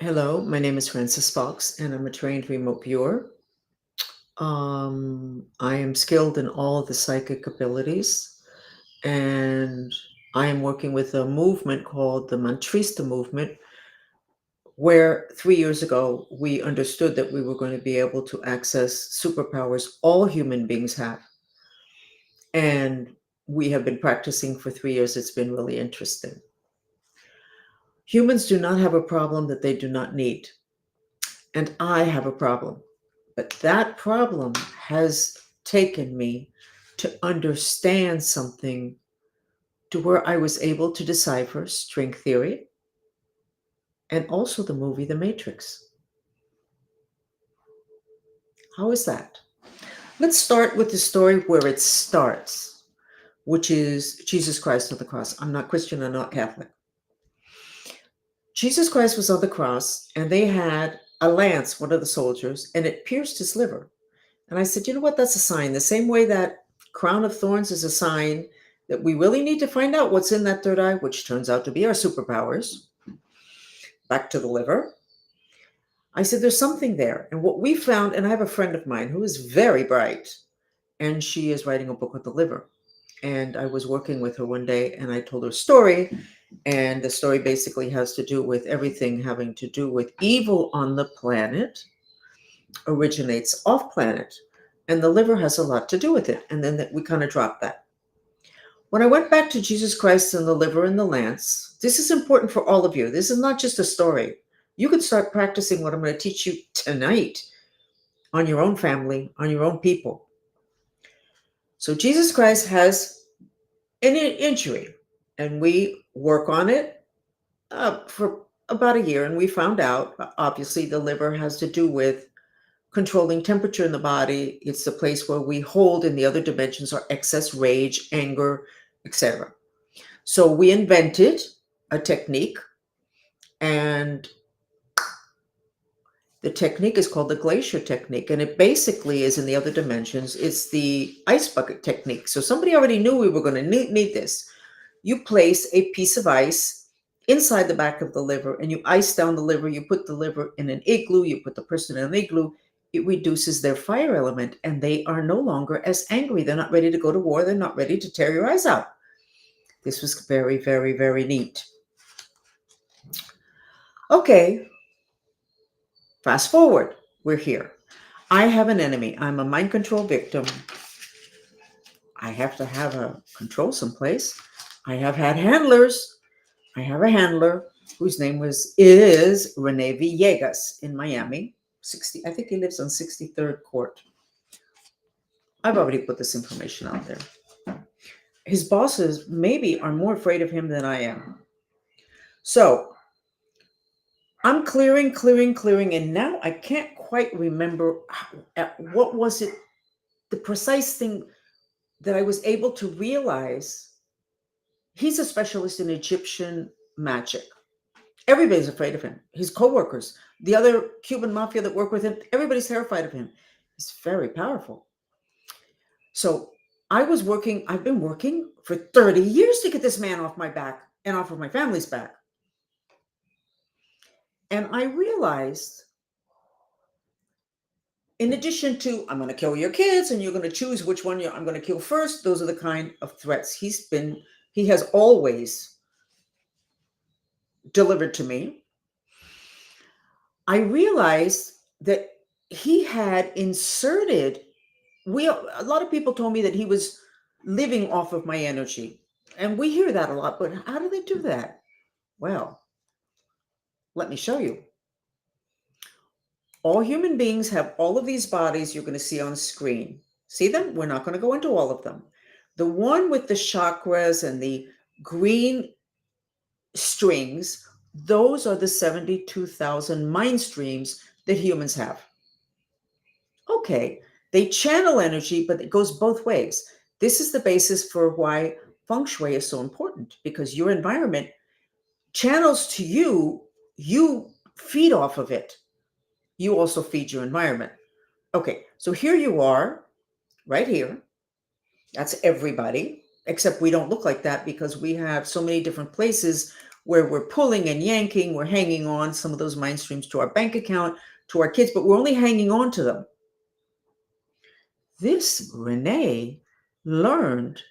Hello, my name is Frances Fox, and I'm a trained remote viewer. I am skilled in all of the psychic abilities, and I am working with a movement called the Mantrista movement, where 3 years ago we understood that we were going to be able to access superpowers all human beings have. And we have been practicing for 3 years. It's been really interesting. Humans do not have a problem that they do not need. And I have a problem. But that problem has taken me to understand something to where I was able to decipher string theory and also the movie The Matrix. How is that? Let's start with the story where it starts, which is Jesus Christ on the cross. I'm not Christian, I'm not Catholic. Jesus Christ was on the cross, and they had a lance, one of the soldiers, and it pierced his liver. And I said, you know what? That's a sign. The same way that crown of thorns is a sign that we really need to find out what's in that third eye, which turns out to be our superpowers. Back to the liver. I said, there's something there. And what we found, and I have a friend of mine who is very bright, and she is writing a book with the liver. And I was working with her one day, and I told her a story. And the story basically has to do with everything having to do with evil on the planet originates off planet, and the liver has a lot to do with it. And then we kind of dropped that. When I went back to Jesus Christ and the liver and the lance, this is important for all of you. This is not just a story. You can start practicing what I'm going to teach you tonight on your own family, on your own people. So Jesus Christ has an injury, and we work on it for about a year, and we found out, obviously, the liver has to do with controlling temperature in the body. It's the place where we hold in the other dimensions our excess rage, anger, etc. So we invented a technique, and the technique is called the glacier technique, and it basically is in the other dimensions. It's the ice bucket technique. So somebody already knew we were going to need this. You place a piece of ice inside the back of the liver, and you ice down the liver. You put the liver in an igloo. You put the person in an igloo. It reduces their fire element, and they are no longer as angry. They're not ready to go to war. They're not ready to tear your eyes out. This was very, very, very neat. Okay, fast forward. We're here. I have an enemy. I'm a mind control victim. I have to have a control someplace. I have had handlers. I have a handler whose name is Rene Villegas in Miami. I think he lives on 63rd Court. I've already put this information out there. His bosses maybe are more afraid of him than I am. So I'm clearing, and now I can't quite remember what was it, the precise thing that I was able to realize. He's a specialist in Egyptian magic. Everybody's afraid of him. His coworkers, the other Cuban mafia that work with him, everybody's terrified of him. He's very powerful. So I've been working for 30 years to get this man off my back and off of my family's back. And I realized, in addition to, I'm going to kill your kids and you're going to choose which one I'm going to kill first, those are the kind of threats he has always delivered to me. I realized that he had inserted, a lot of people told me that he was living off of my energy. And we hear that a lot, but how do they do that? Well, let me show you. All human beings have all of these bodies you're going to see on screen. See them? We're not going to go into all of them. The one with the chakras and the green strings, those are the 72,000 mind streams that humans have. Okay, they channel energy, but it goes both ways. This is the basis for why feng shui is so important, because your environment channels to you, you feed off of it. You also feed your environment. Okay, so here you are, right here. That's everybody, except we don't look like that because we have so many different places where we're pulling and yanking, we're hanging on some of those mind streams to our bank account, to our kids, but we're only hanging on to them. This Renee learned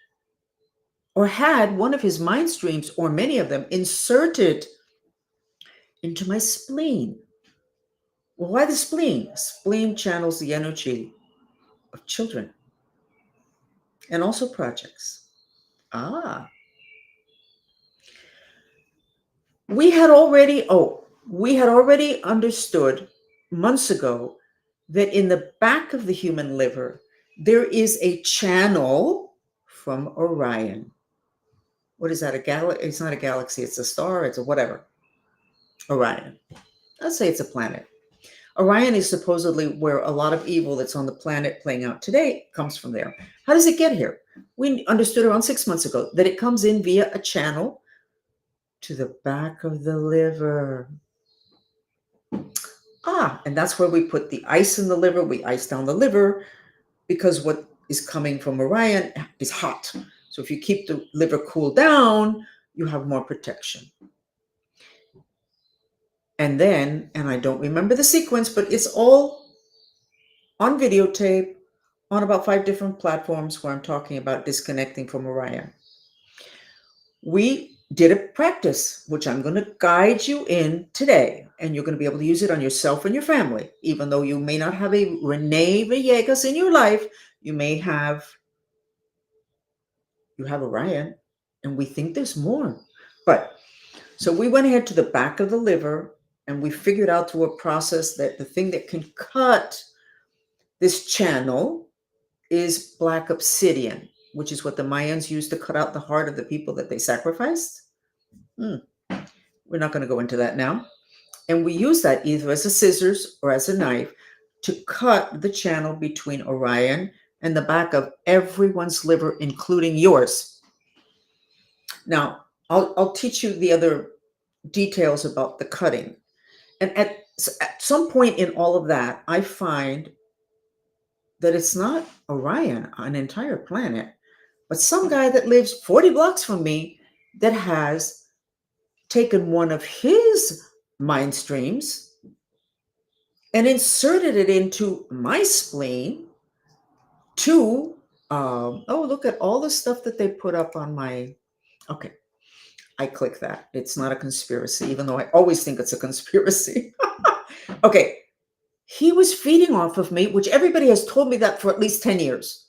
or had one of his mind streams, or many of them, inserted into my spleen. Well, why the spleen? Spleen channels the energy of children and also projects. We had already understood months ago that in the back of the human liver, there is a channel from Orion. What is that? A galaxy? It's not a galaxy, it's a star, it's a whatever. Orion. Let's say it's a planet. Orion is supposedly where a lot of evil that's on the planet playing out today comes from there. How does it get here? We understood around 6 months ago that it comes in via a channel to the back of the liver. And that's where we put the ice in the liver. We ice down the liver because what is coming from Orion is hot. So if you keep the liver cooled down, you have more protection. And then, and I don't remember the sequence, but it's all on videotape on about 5 different platforms where I'm talking about disconnecting from Orion. We did a practice, which I'm going to guide you in today, and you're going to be able to use it on yourself and your family. Even though you may not have a Renee Villegas in your life, you have Orion, and we think there's more. But so we went ahead to the back of the liver, and we figured out through a process that the thing that can cut this channel is black obsidian, which is what the Mayans used to cut out the heart of the people that they sacrificed. We're not going to go into that now. And we use that either as a scissors or as a knife to cut the channel between Orion and the back of everyone's liver, including yours. Now, I'll teach you the other details about the cutting. And at some point in all of that, I find that it's not Orion, an entire planet, but some guy that lives 40 blocks from me that has taken one of his mind streams and inserted it into my spleen to, look at all the stuff that they put up on my, okay, I click that. It's not a conspiracy, even though I always think it's a conspiracy. Okay, he was feeding off of me, which everybody has told me that for at least 10 years.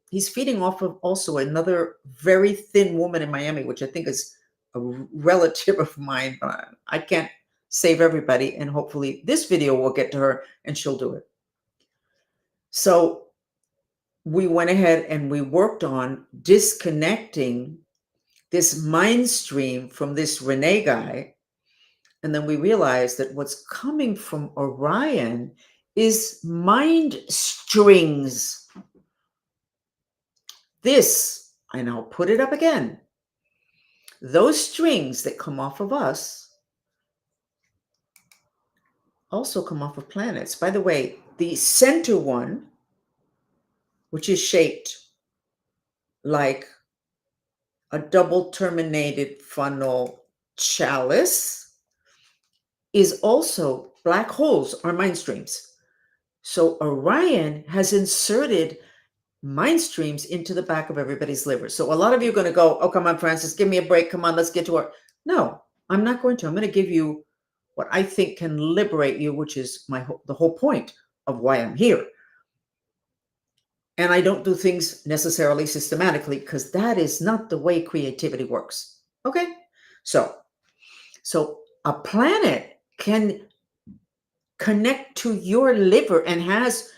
He's feeding off of also another very thin woman in Miami, which I think is a relative of mine, but I can't save everybody. And hopefully this video will get to her and she'll do it. So we went ahead and we worked on disconnecting this mind stream from this Renee guy. And then we realized that what's coming from Orion is mind strings. This, and I'll put it up again, those strings that come off of us also come off of planets. By the way, the center one, which is shaped like a double terminated funnel chalice, is also black holes or mind streams. So Orion has inserted mind streams into the back of everybody's liver. So a lot of you are going to go, oh, come on, Francis, give me a break. Come on, let's get to work. No, I'm not going to. I'm going to give you what I think can liberate you, which is the whole point of why I'm here. And I don't do things necessarily systematically because that is not the way creativity works. Okay? So a planet can connect to your liver and has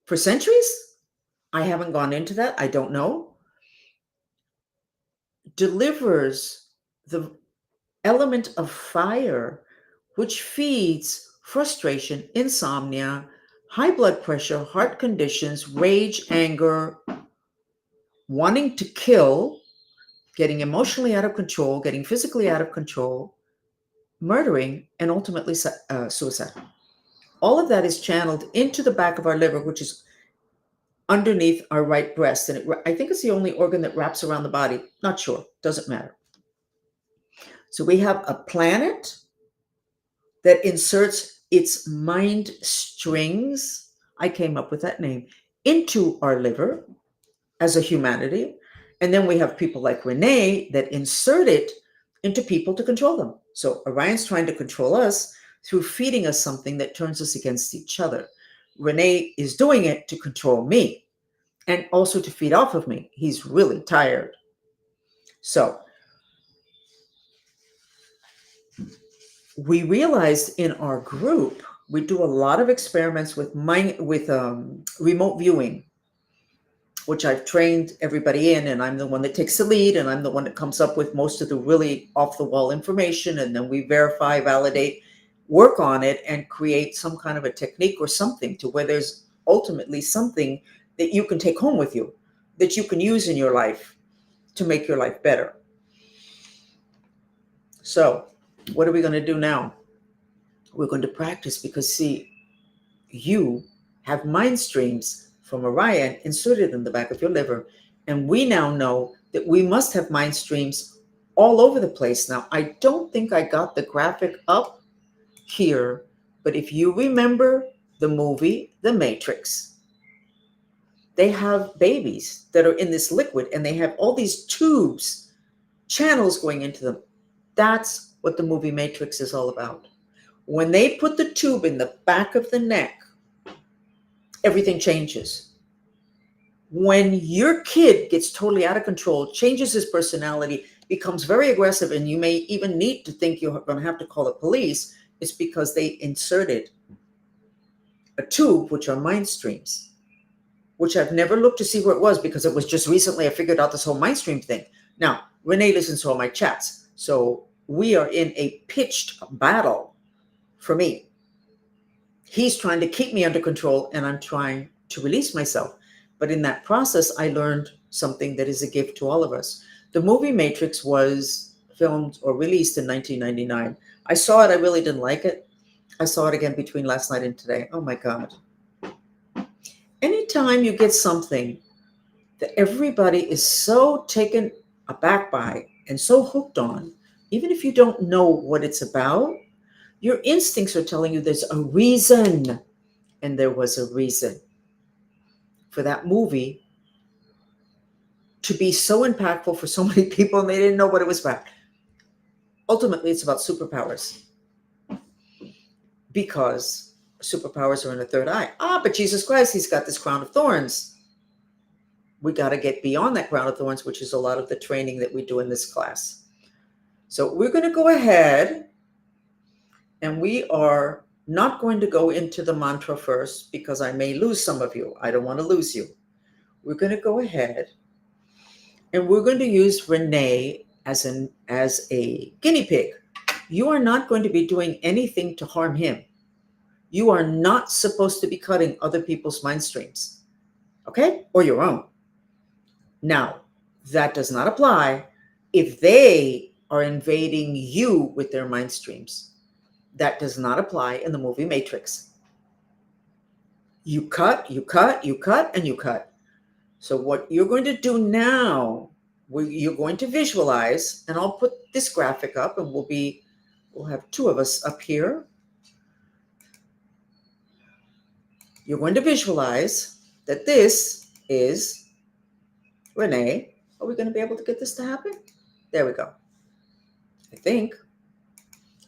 for centuries. I haven't gone into that. I don't know. Delivers the element of fire, which feeds frustration, insomnia, high blood pressure, heart conditions, rage, anger, wanting to kill, getting emotionally out of control, getting physically out of control, murdering, and ultimately suicide. All of that is channeled into the back of our liver, which is underneath our right breast. And I think it's the only organ that wraps around the body. Not sure. Doesn't matter. So we have a planet that inserts its mind strings, I came up with that name, into our liver as a humanity. And then we have people like Renee that insert it into people to control them. So Orion's trying to control us through feeding us something that turns us against each other. Renee is doing it to control me and also to feed off of me. He's really tired. So we realized in our group, we do a lot of experiments with remote viewing, which I've trained everybody in, and I'm the one that takes the lead, and I'm the one that comes up with most of the really off the wall information, and then we verify, validate, work on it, and create some kind of a technique or something to where there's ultimately something that you can take home with you, that you can use in your life to make your life better. So what are we going to do now? We're going to practice, because see, you have mind streams from Orion inserted in the back of your liver. And we now know that we must have mind streams all over the place. Now, I don't think I got the graphic up here, but if you remember the movie, The Matrix, they have babies that are in this liquid and they have all these tubes, channels going into them. That's what the movie Matrix is all about. When they put the tube in the back of the neck, everything changes. When your kid gets totally out of control, changes his personality, becomes very aggressive, and you may even need to think you're going to have to call the police, it's because they inserted a tube, which are mind streams, which I've never looked to see where it was, because it was just recently I figured out this whole mind stream thing. Now, Renee listens to all my chats, so we are in a pitched battle for me. He's trying to keep me under control, and I'm trying to release myself. But in that process, I learned something that is a gift to all of us. The movie Matrix was filmed or released in 1999. I saw it. I really didn't like it. I saw it again between last night and today. Oh my God. Anytime you get something that everybody is so taken aback by and so hooked on, even if you don't know what it's about, your instincts are telling you there's a reason. And there was a reason for that movie to be so impactful for so many people, and they didn't know what it was about. Ultimately, it's about superpowers, because superpowers are in the third eye. But Jesus Christ, he's got this crown of thorns. We got to get beyond that crown of thorns, which is a lot of the training that we do in this class. So we're going to go ahead, and we are not going to go into the mantra first, because I may lose some of you. I don't want to lose you. We're going to go ahead, and we're going to use Renee as a guinea pig. You are not going to be doing anything to harm him. You are not supposed to be cutting other people's mind streams, okay? Or your own. Now, that does not apply if they are invading you with their mind streams. That does not apply in the movie Matrix. You cut, you cut, you cut, and you cut. So what you're going to do now, you're going to visualize, and I'll put this graphic up, and we'll have two of us up here. You're going to visualize that this is Renee. Are we going to be able to get this to happen? There we go. I think.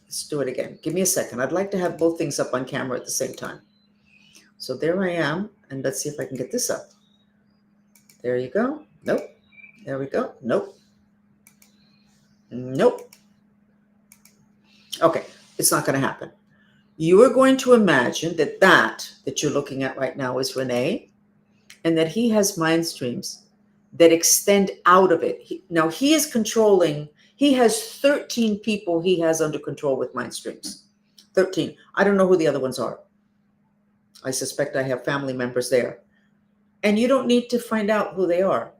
Let's do it again. Give me a second. I'd like to have both things up on camera at the same time. So there I am, and let's see if I can get this up. There you go. Nope. There we go. Nope. Nope. Okay, it's not going to happen. You are going to imagine that you're looking at right now is Renee, and that he has mind streams that extend out of it. Now he is controlling, he has 13 people he has under control with mind streams. 13. I don't know who the other ones are. I suspect I have family members there. And you don't need to find out who they are.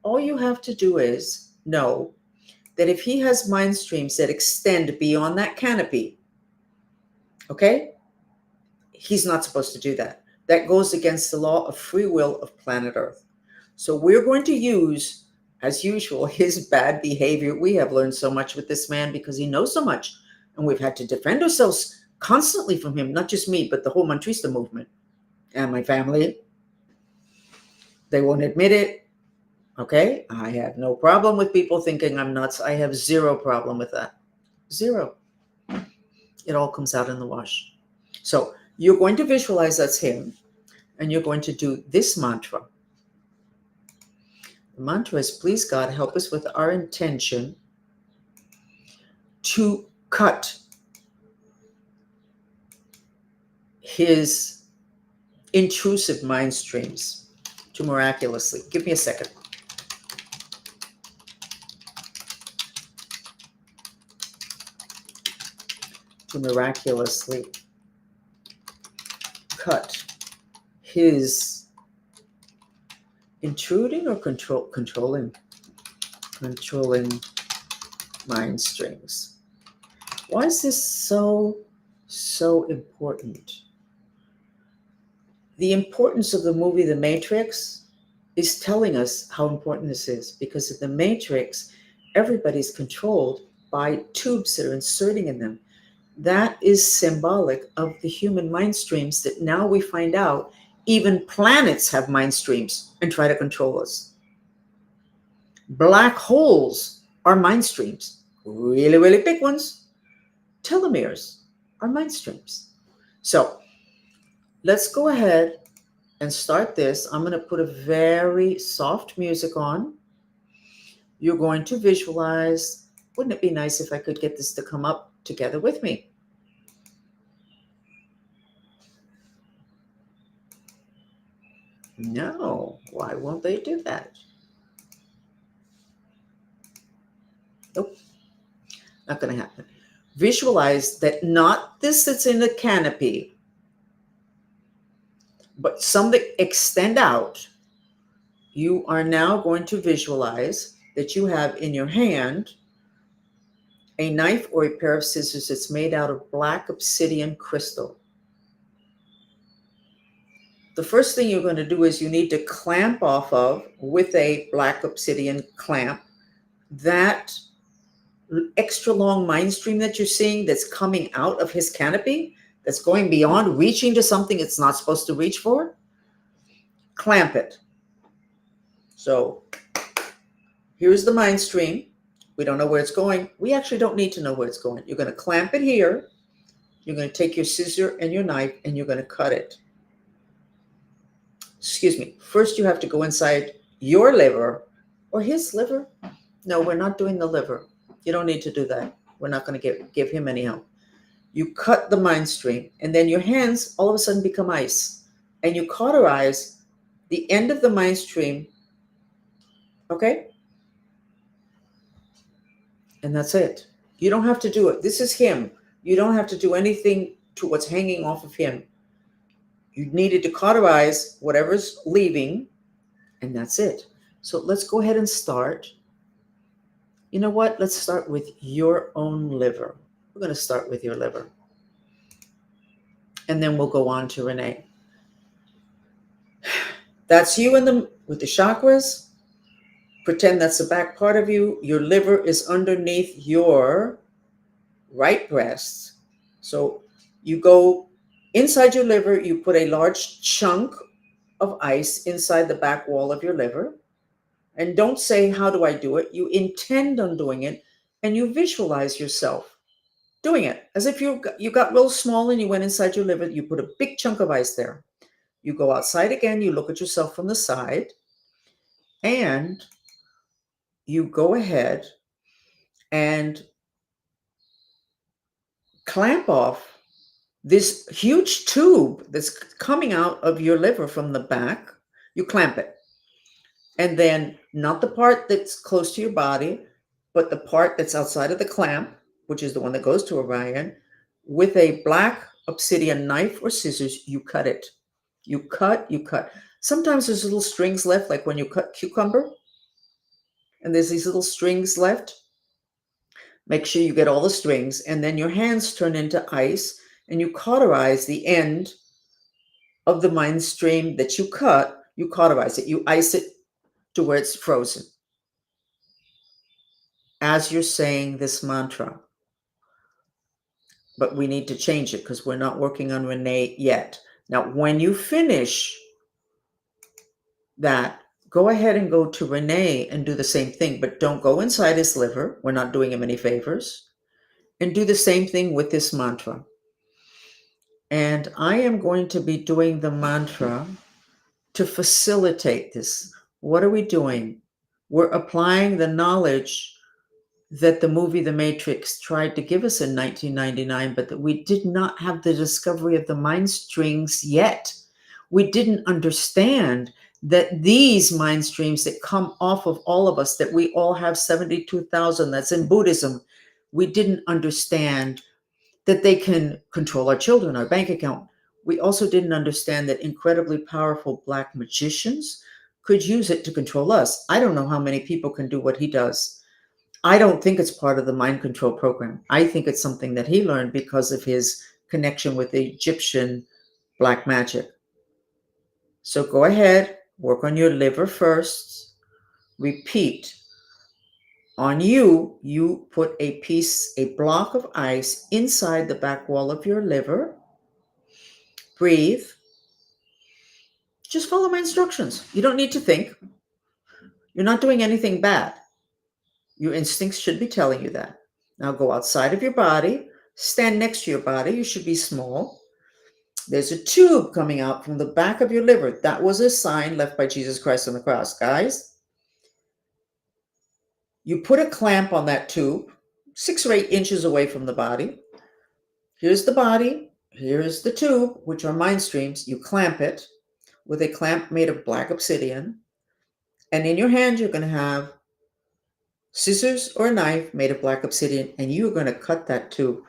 All you have to do is know that if he has mind streams that extend beyond that canopy, okay, he's not supposed to do that. That goes against the law of free will of planet Earth. So we're going to use as usual, his bad behavior. We have learned so much with this man because he knows so much. And we've had to defend ourselves constantly from him, not just me, but the whole Mantrista movement and my family. They won't admit it. Okay. I have no problem with people thinking I'm nuts. I have zero problem with that. Zero. It all comes out in the wash. So you're going to visualize that's him, and you're going to do this mantra. The mantra is, please God, help us with our intention to cut his intrusive mind streams, to miraculously. Give me a second. To miraculously cut his intruding or controlling mind strings. Why is this so important? The importance of the movie The Matrix is telling us how important this is, because in The Matrix, everybody's controlled by tubes that are inserting in them. That is symbolic of the human mind streams that now we find out even planets have mind streams and try to control us. Black holes are mind streams, really, really big ones. Telomeres are mind streams. So let's go ahead and start this. I'm going to put a very soft music on. You're going to visualize. Wouldn't it be nice if I could get this to come up together with me? No, why won't they do that? Nope, not going to happen. Visualize that not this that's in the canopy, but some that extend out. You are now going to visualize that you have in your hand a knife or a pair of scissors that's made out of black obsidian crystal. The first thing you're going to do is you need to clamp off of, with a black obsidian clamp, that extra long mind stream that you're seeing that's coming out of his canopy, that's going beyond, reaching to something it's not supposed to reach for. Clamp it. So here's the mind stream. We don't know where it's going. We actually don't need to know where it's going. You're going to clamp it here. You're going to take your scissor and your knife and you're going to cut it. Excuse me. First, you have to go inside your liver or his liver. No, we're not doing the liver. You don't need to do that. We're not going to give him any help. You cut the mind stream, and then your hands all of a sudden become ice, and you cauterize the end of the mind stream. Okay? And that's it. You don't have to do it. This is him. You don't have to do anything to what's hanging off of him. You needed to cauterize whatever's leaving, and that's it. So let's go ahead and start. You know what? Let's start with your own liver. We're going to start with your liver. And then we'll go on to Renee. That's you with the chakras. Pretend that's the back part of you. Your liver is underneath your right breast. So you go inside your liver, you put a large chunk of ice inside the back wall of your liver. And don't say, how do I do it? You intend on doing it, and you visualize yourself doing it. As if you got real small and you went inside your liver, you put a big chunk of ice there. You go outside again, you look at yourself from the side, and you go ahead and clamp off this huge tube that's coming out of your liver from the back. You clamp it. And then not the part that's close to your body, but the part that's outside of the clamp, which is the one that goes to Orion, with a black obsidian knife or scissors, you cut it. You cut. Sometimes there's little strings left, like when you cut cucumber, and there's these little strings left. Make sure you get all the strings, and then your hands turn into ice, and you cauterize the end of the mind stream that you cut. You cauterize it. You ice it to where it's frozen. as you're saying this mantra. But we need to change it because we're not working on Renee yet. Now, when you finish that, go ahead and go to Renee and do the same thing, but don't go inside his liver. We're not doing him any favors. And do the same thing with this mantra. And I am going to be doing the mantra to facilitate this. What are we doing? We're applying the knowledge that the movie The Matrix tried to give us in 1999, but that we did not have the discovery of the mind strings yet. We didn't understand that these mind streams that come off of all of us, that we all have 72,000, that's in Buddhism, we didn't understand that they can control our children, our bank account. We also didn't understand that incredibly powerful Black magicians could use it to control us. I don't know how many people can do what he does. I don't think it's part of the mind control program. I think it's something that he learned because of his connection with the Egyptian black magic. So go ahead, work on your liver first. Repeat. On you, you put a block of ice inside the back wall of your liver. Breathe. Just follow my instructions. You don't need to think. You're not doing anything bad. Your instincts should be telling you that. Now go outside of your body, stand next to your body. You should be small. There's a tube coming out from the back of your liver. That was a sign left by Jesus Christ on the cross. Guys, you put a clamp on that tube, 6 or 8 inches away from the body. Here's the body. Here's the tube, which are mind streams. You clamp it with a clamp made of black obsidian. And in your hand, you're going to have scissors or a knife made of black obsidian, and you're going to cut that tube.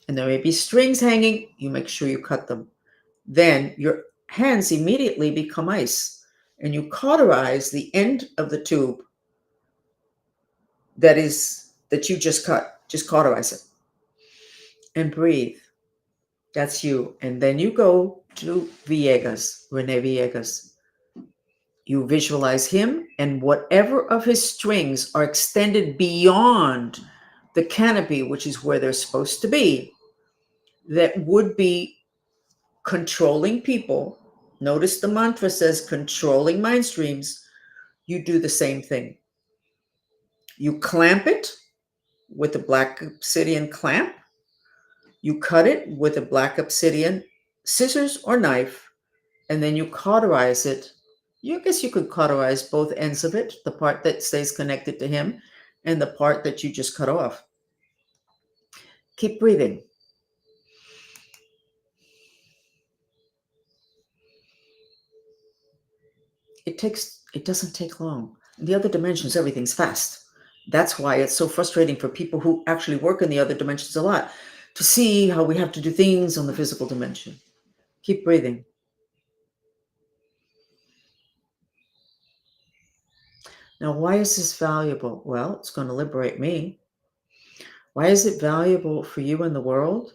And there may be strings hanging. You make sure you cut them. Then your hands immediately become ice, and you cauterize the end of the tube that you just cut. Just cauterize it. And breathe. That's you. And then you go to Villegas, Rene Villegas. You visualize him, and whatever of his strings are extended beyond the canopy, which is where they're supposed to be, that would be controlling people. Notice the mantra says controlling mind streams. You do the same thing. You clamp it with a black obsidian clamp. You cut it with a black obsidian scissors or knife, and then you cauterize it. I guess you could cauterize both ends of it, the part that stays connected to him and the part that you just cut off. Keep breathing. It doesn't take long. In the other dimensions, everything's fast. That's why it's so frustrating for people who actually work in the other dimensions a lot to see how we have to do things on the physical dimension. Keep breathing. Now, why is this valuable? Well, it's going to liberate me. Why is it valuable for you in the world?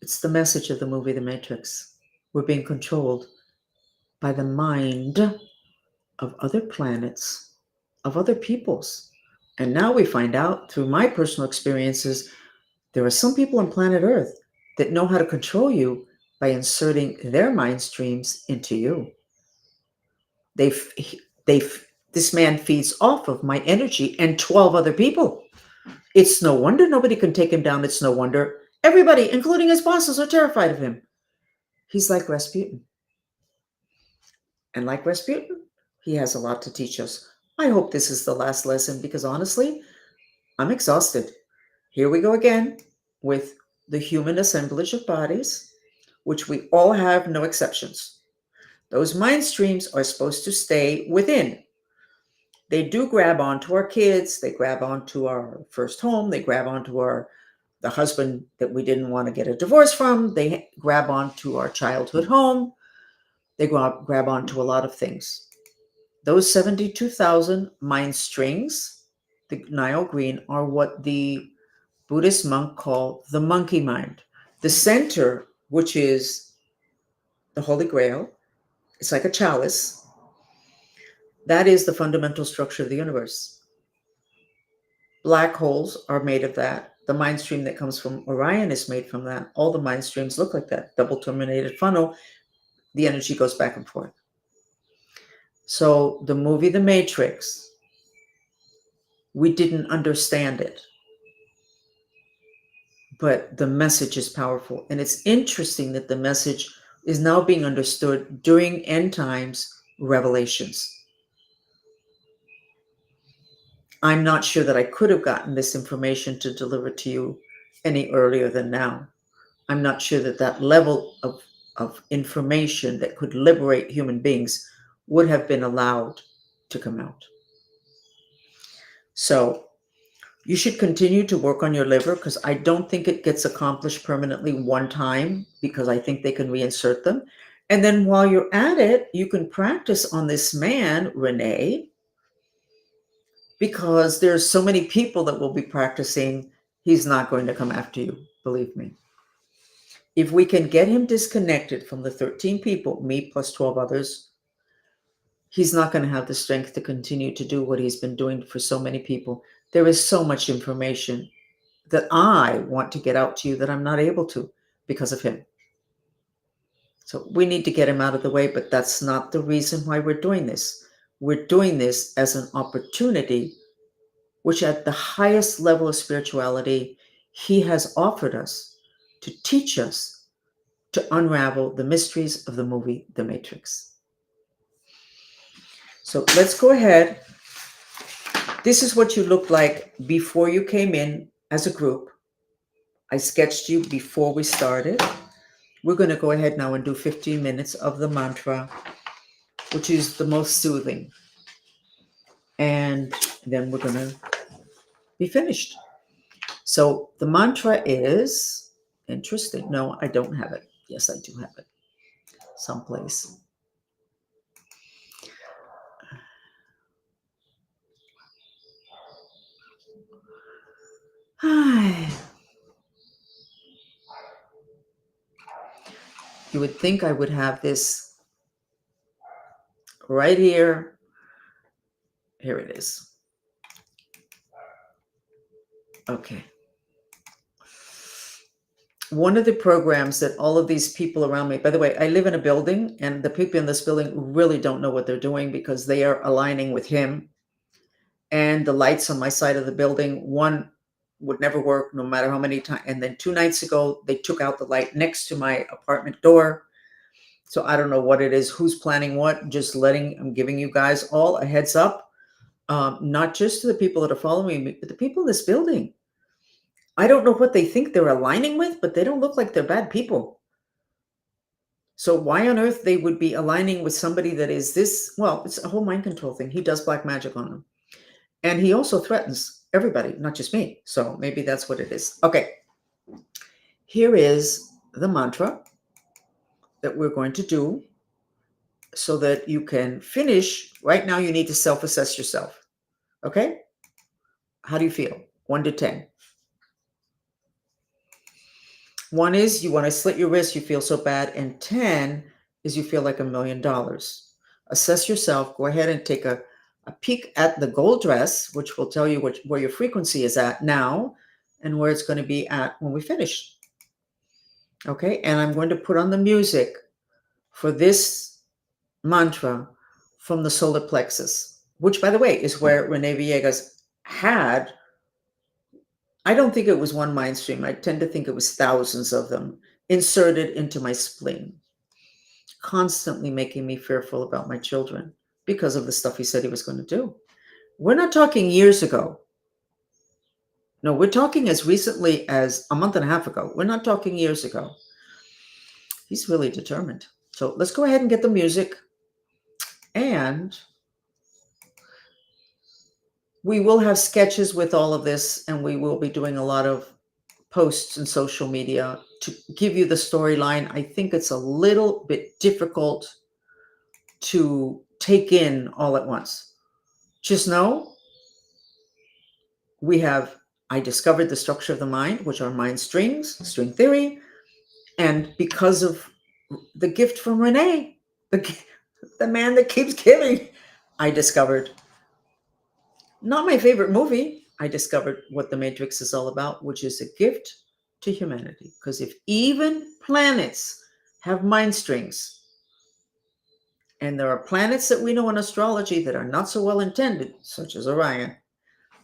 It's the message of the movie The Matrix. We're being controlled by the mind of other planets, of other peoples. And now we find out through my personal experiences, there are some people on planet Earth that know how to control you by inserting their mind streams into you. This man feeds off of my energy and 12 other people. It's no wonder nobody can take him down. It's no wonder everybody, including his bosses, are terrified of him. He's like Rasputin. And like Rasputin, he has a lot to teach us. I hope this is the last lesson because honestly, I'm exhausted. Here we go again with the human assemblage of bodies, which we all have, no exceptions. Those mind streams are supposed to stay within. They do grab onto our kids. They grab onto our first home. They grab onto the husband that we didn't want to get a divorce from. They grab onto our childhood home. They grab onto a lot of things. Those 72,000 mind strings, the Nile green, are what the Buddhist monk call the monkey mind. The center, which is the Holy Grail, it's like a chalice. That is the fundamental structure of the universe. Black holes are made of that. The mind stream that comes from Orion is made from that. All the mind streams look like that. Double terminated funnel, the energy goes back and forth. So the movie The Matrix, we didn't understand it, but the message is powerful. And it's interesting that the message is now being understood during end times revelations. I'm not sure that I could have gotten this information to deliver to you any earlier than now. I'm not sure that that level of information that could liberate human beings would have been allowed to come out. So you should continue to work on your liver, because I don't think it gets accomplished permanently one time, because I think they can reinsert them. And then while you're at it, you can practice on this man, Renee, because there's so many people that will be practicing. He's not going to come after you, believe me. If we can get him disconnected from the 13 people, me plus 12 others, he's not going to have the strength to continue to do what he's been doing for so many people. There is so much information that I want to get out to you that I'm not able to because of him. So we need to get him out of the way, but that's not the reason why we're doing this. We're doing this as an opportunity, which at the highest level of spirituality, he has offered us to teach us to unravel the mysteries of the movie The Matrix. So let's go ahead. This is what you looked like before you came in as a group. I sketched you before we started. We're going to go ahead now and do 15 minutes of the mantra, which is the most soothing. And then we're going to be finished. So the mantra is interesting. No, I don't have it. Yes, I do have it someplace. You would think I would have this right here. Here it is. Okay. One of the programs that all of these people around me, by the way, I live in a building, and the people in this building really don't know what they're doing because they are aligning with him. And the lights on my side of the building, one would never work no matter how many times. And then 2 nights ago, they took out the light next to my apartment door. So I don't know what it is, who's planning what, I'm giving you guys all a heads up, not just to the people that are following me, but the people in this building. I don't know what they think they're aligning with, but they don't look like they're bad people. So why on earth they would be aligning with somebody that is this? Well, it's a whole mind control thing. He does black magic on them. And he also threatens everybody, not just me. So maybe that's what it is. Okay. Here is the mantra that we're going to do so that you can finish. Right now, you need to self-assess yourself. Okay? How do you feel? 1 to 10. 1 is you want to slit your wrist, you feel so bad. And 10 is you feel like $1 million. Assess yourself. Go ahead and take a peek at the gold dress, which will tell you where your frequency is at now and where it's going to be at when we finish. Okay? And I'm going to put on the music for this mantra from the solar plexus, which, by the way, is where Renee Villegas had, I don't think it was one mind stream. I tend to think it was thousands of them inserted into my spleen, constantly making me fearful about my children because of the stuff he said he was going to do. We're not talking years ago. No, we're talking as recently as a month and a half ago. We're not talking years ago. He's really determined. So let's go ahead and get the music. And we will have sketches with all of this, and we will be doing a lot of posts in social media to give you the storyline. I think it's a little bit difficult to take in all at once. Just know I discovered the structure of the mind, which are mind strings, string theory. And because of the gift from Renee, the man that keeps giving, I discovered not my favorite movie, I discovered what the matrix is all about, which is a gift to humanity. Because if even planets have mind strings, and there are planets that we know in astrology that are not so well intended, such as Orion,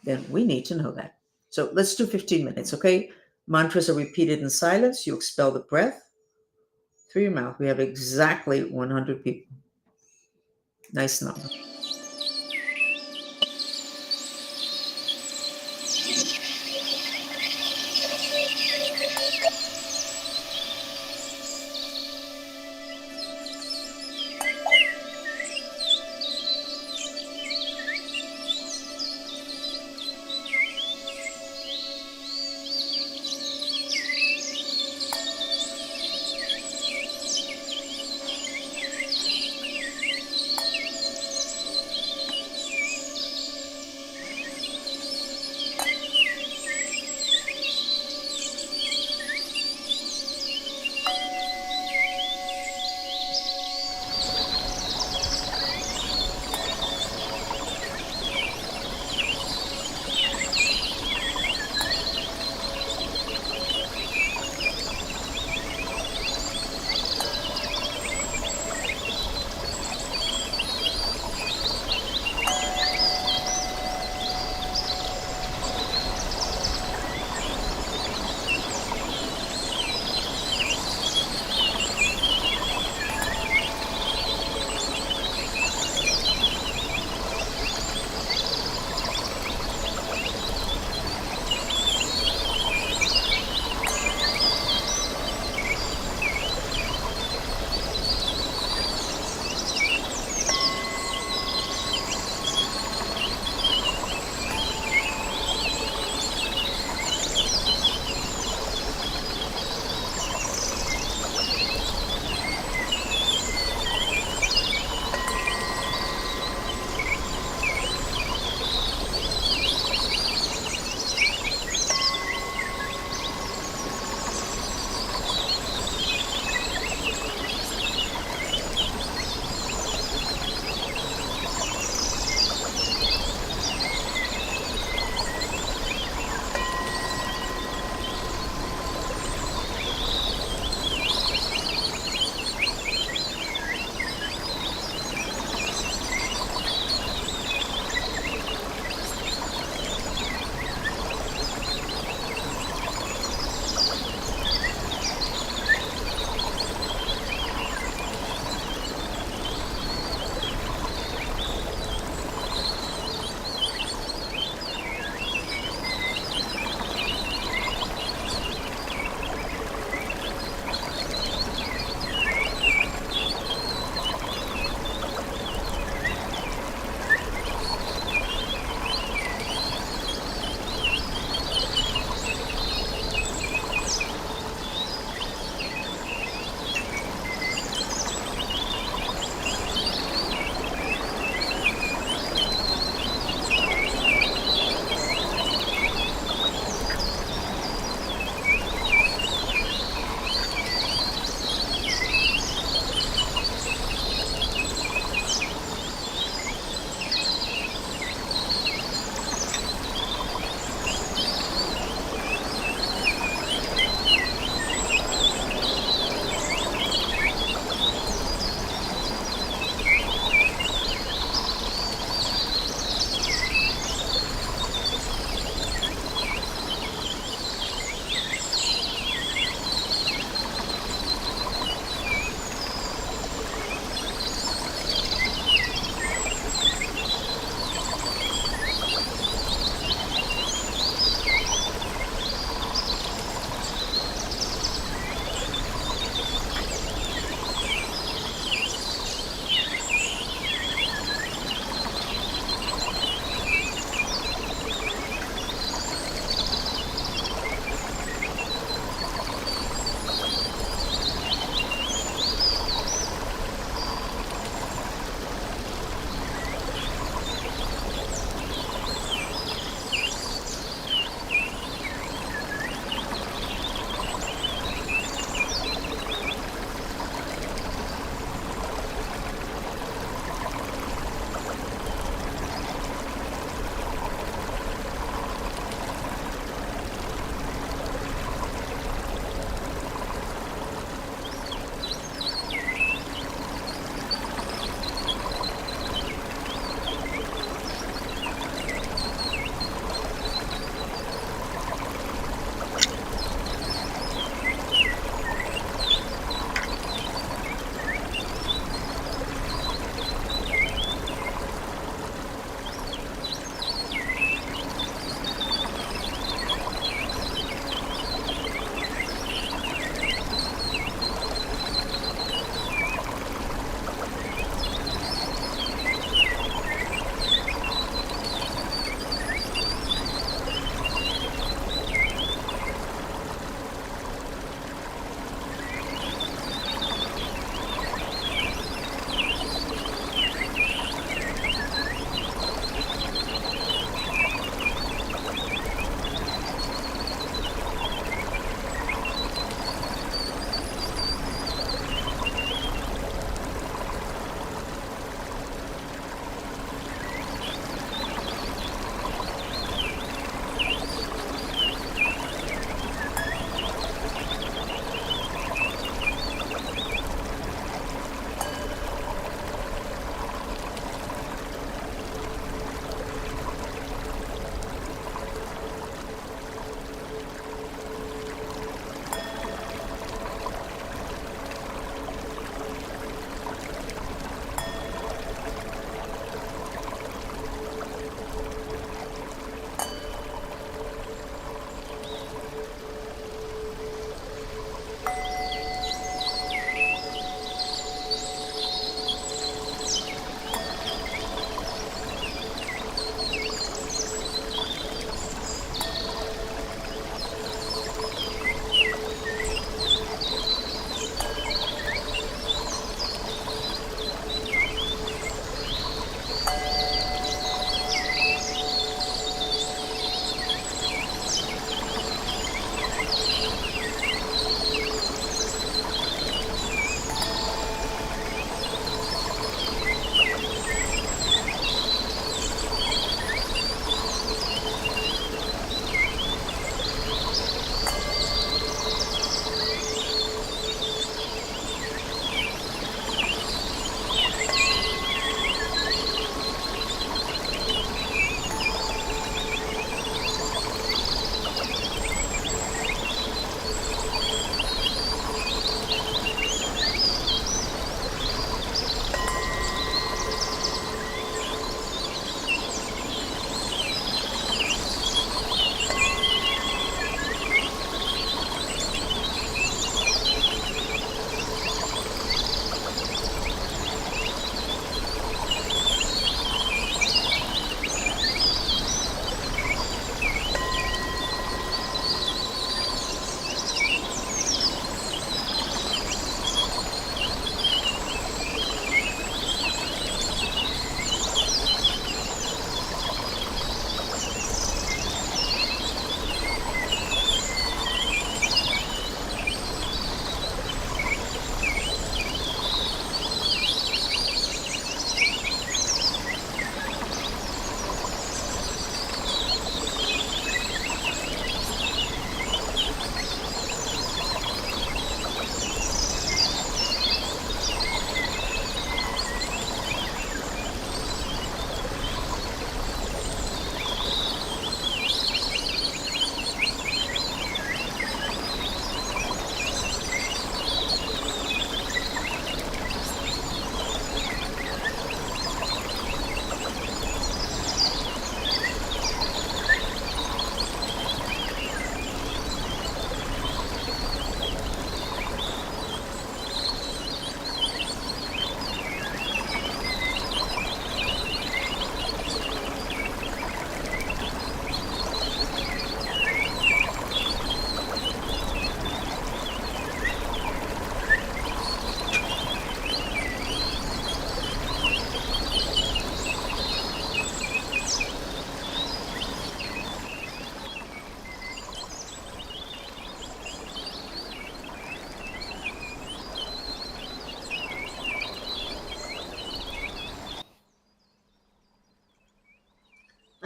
then we need to know that. So let's do 15 minutes, okay? Mantras are repeated in silence. You expel the breath through your mouth. We have exactly 100 people. Nice number.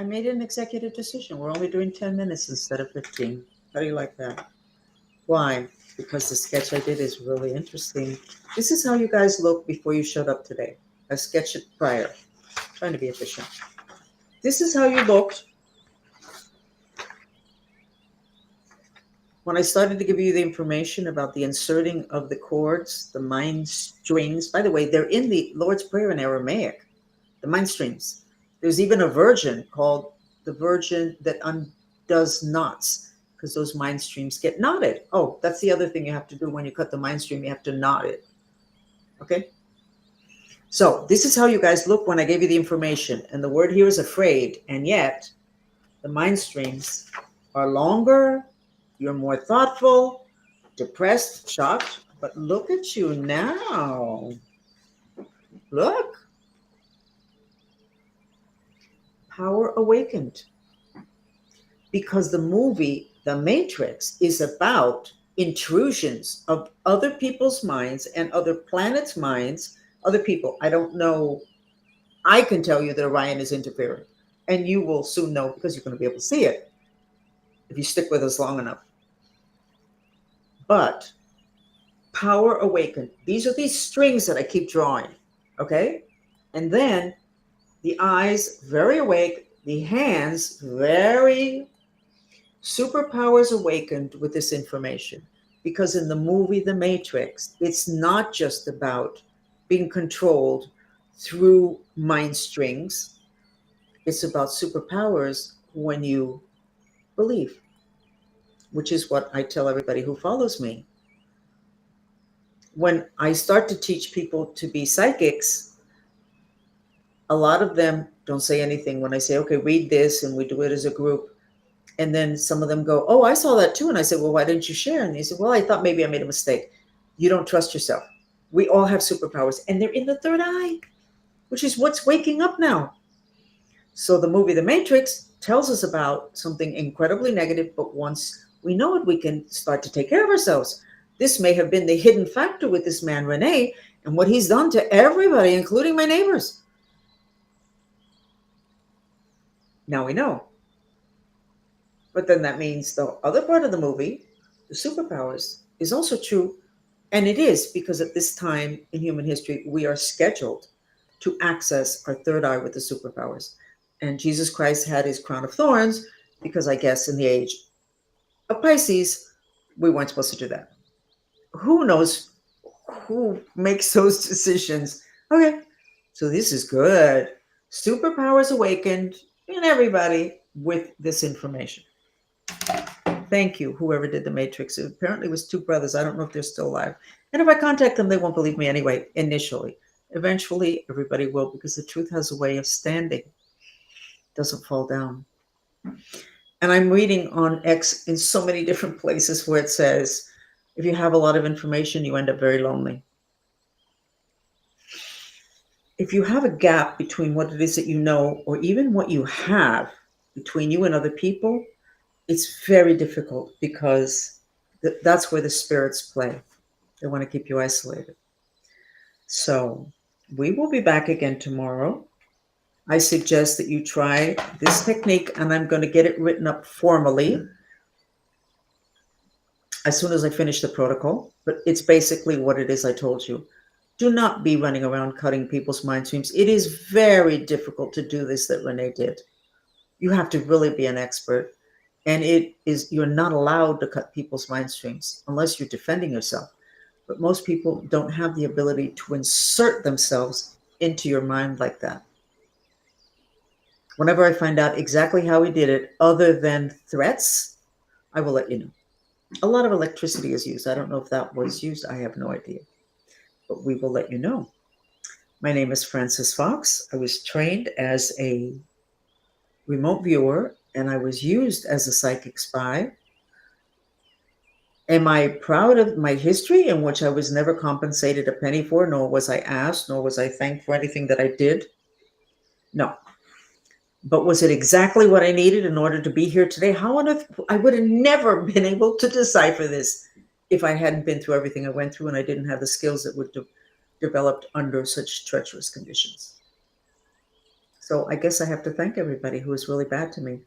I made an executive decision. We're only doing 10 minutes instead of 15. How do you like that? Why? Because the sketch I did is really interesting. This is how you guys look before you showed up today. I sketched it prior, trying to be efficient. This is how you looked when I started to give you the information about the inserting of the chords, the mind strings. By the way, they're in the Lord's Prayer in Aramaic, the mind strings. There's even a version called the version that undoes knots, because those mind streams get knotted. Oh, that's the other thing you have to do when you cut the mind stream. You have to knot it. Okay? So this is how you guys look when I gave you the information. And the word here is afraid. And yet, the mind streams are longer. You're more thoughtful, depressed, shocked. But look at you now. Look. Power awakened. Because the movie, The Matrix, is about intrusions of other people's minds and other planets' minds, other people. I don't know. I can tell you that Orion is interfering, and you will soon know because you're going to be able to see it if you stick with us long enough. But power awakened. These are these strings that I keep drawing, okay? And then the eyes very awake, the hands very superpowers awakened with this information. Because in the movie The Matrix, it's not just about being controlled through mind strings. It's about superpowers when you believe, which is what I tell everybody who follows me. When I start to teach people to be psychics, a lot of them don't say anything when I say, okay, read this, and we do it as a group. And then some of them go, oh, I saw that too. And I said, well, why didn't you share? And they said, well, I thought maybe I made a mistake. You don't trust yourself. We all have superpowers, and they're in the third eye, which is what's waking up now. So the movie The Matrix tells us about something incredibly negative, but once we know it, we can start to take care of ourselves. This may have been the hidden factor with this man, Rene, and what he's done to everybody, including my neighbors. Now we know. But then that means the other part of the movie, the superpowers, is also true. And it is because at this time in human history, we are scheduled to access our third eye with the superpowers. And Jesus Christ had his crown of thorns because I guess in the age of Pisces, we weren't supposed to do that. Who knows who makes those decisions? Okay, so this is good. Superpowers awakened in everybody with this information. Thank you, whoever did The Matrix. It apparently was two brothers. I don't know if they're still alive. And if I contact them, they won't believe me anyway, initially. Eventually, everybody will, because the truth has a way of standing. It doesn't fall down. And I'm reading on X in so many different places where it says, if you have a lot of information, you end up very lonely. If you have a gap between what it is that you know, or even what you have between you and other people, it's very difficult because that's where the spirits play. They want to keep you isolated. So we will be back again tomorrow. I suggest that you try this technique, and I'm going to get it written up formally as soon as I finish the protocol. But it's basically what it is I told you. Do not be running around cutting people's mind streams. It is very difficult to do this that Renee did. You have to really be an expert. And you're not allowed to cut people's mind streams unless you're defending yourself. But most people don't have the ability to insert themselves into your mind like that. Whenever I find out exactly how he did it, other than threats, I will let you know. A lot of electricity is used. I don't know if that was used. I have no idea. But we will let you know. My name is Frances Fox. I was trained as a remote viewer, and I was used as a psychic spy. Am I proud of my history, in which I was never compensated a penny for, nor was I asked, nor was I thanked for anything that I did? No. But was it exactly what I needed in order to be here today? How on earth? I would have never been able to decipher this if I hadn't been through everything I went through and I didn't have the skills that would developed under such treacherous conditions. So I guess I have to thank everybody who was really bad to me,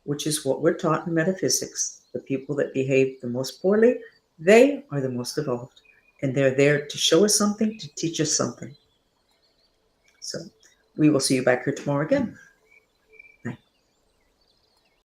which is what we're taught in metaphysics. The people that behave the most poorly, they are the most evolved. And they're there to show us something, to teach us something. So we will see you back here tomorrow again.